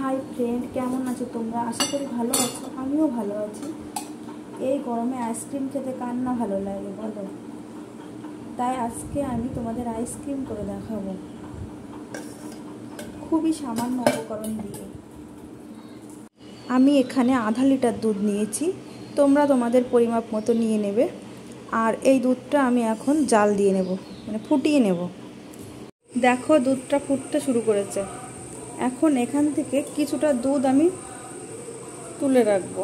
Hi friend, কেমন আছো তোমরা? আশা করি ভালো আছো। আমিও ভালো আছি। এই গরমে আইসক্রিম খেতে কার না ভালো লাগে বলো? তাই আজকে আমি তোমাদের আইসক্রিম করে দেখাবো খুবই সামান্য উপকরণ দিয়ে। আমি এখানে আধা লিটার দুধ নিয়েছি, তোমরা তোমাদের পরিমাপ মতো নিয়ে নেবে। আর এই দুধটা আমি এখন জাল দিয়ে নেব, মানে ফুটিয়ে নেব। দেখো দুধটা ফুটতে শুরু করেছে। এখন এখান থেকে কিছুটা দুধ আমি তুলে রাখব,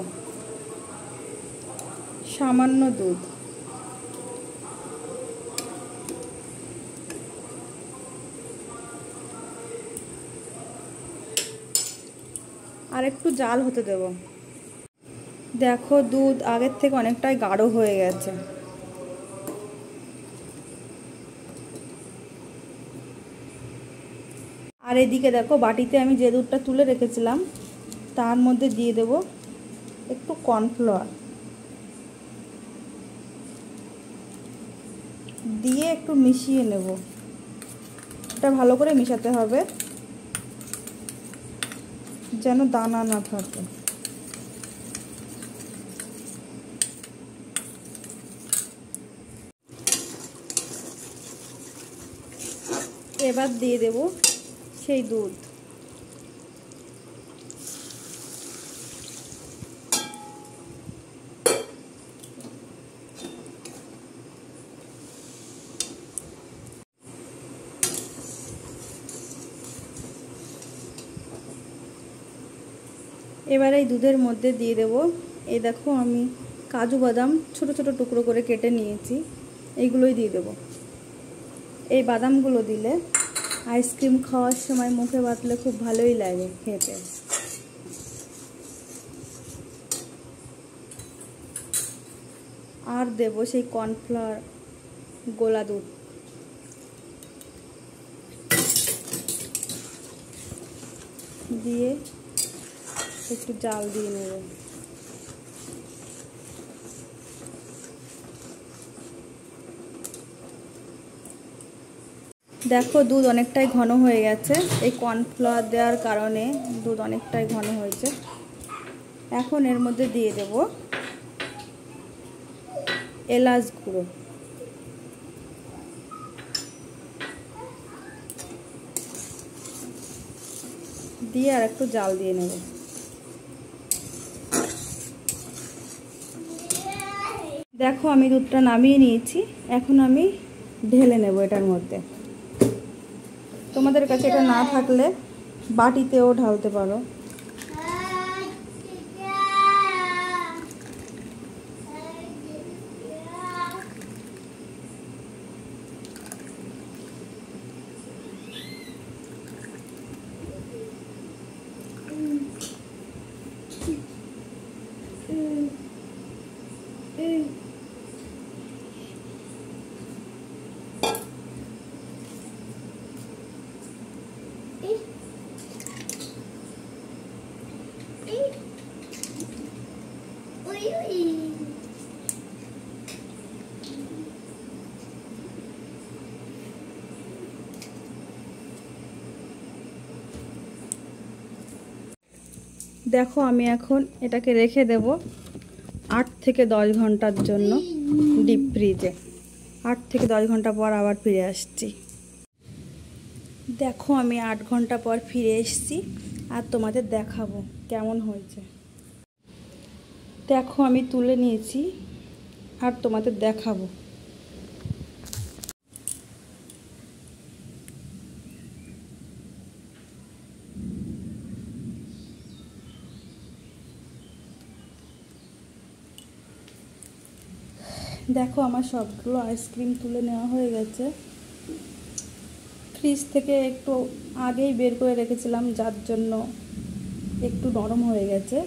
সামান্য দুধ। আর একটু জাল হতে দেব। দেখো দুধ আগের থেকে অনেকটাই গাঢ় হয়ে গেছে। আর এদিকে দেখো বাটিতে আমি যে দুধটা তুলে রেখেছিলাম তার মধ্যে দিয়ে দেব একটু কর্নফ্লাওয়ার, দিয়ে একটু মিশিয়ে নেব। এটা ভালো করে মিশাতে হবে যেন দানা না থাকে। এবার দিয়ে দেব সেই দুধ। এবার এই দুধের মধ্যে দিয়ে দেব, এই দেখো আমি কাজু বাদাম ছোট ছোট টুকরো করে কেটে নিয়েছি, এইগুলোই দিয়ে দেব। এই বাদামগুলো দিলে আইসক্রিম খাওয়ার সময় মুখে বাটলে খুব ভালোই লাগে খেতে। আর দেব সেই কর্নফ্লাওয়ার গোলা দুধ। দিয়ে একটু জাল দিয়ে নেব। দেখো দুধ অনেকটাই ঘন হয়ে গেছে, এই কর্নফ্লাওয়ার দেওয়ার কারণে দুধ অনেকটাই ঘন হয়েছে। এখন এর মধ্যে দিয়ে দেব এলাচ গুঁড়ো, দিয়ে আর একটু জাল দিয়ে নেব। দেখো আমি দুধটা নামিয়ে নিয়েছি, এখন আমি ঢেলে নেব এটার মধ্যে। তোমাদের কাছে এটা না থাকলে বাটিতেও ঢালতে পারো। দেখো আমি এখন এটাকে রেখে দেব 8 থেকে 10 ঘন্টার জন্য ডিপ ফ্রিজে। 8 থেকে 10 ঘন্টা পর আবার ফিরে আসছি। দেখো আমি 8 ঘন্টা পর ফিরে এসেছি আর তোমাদের দেখাবো কেমন হয়েছে। দেখো আমি তুলে নিয়েছি আর তোমাদের দেখাবো। দেখো আমার সবগুলো আইসক্রিম তুলে নেওয়া হয়ে গেছে। ফ্রিজ থেকে একটু আগেই বের করে রেখেছিলাম, যার জন্য একটু নরম হয়ে গেছে।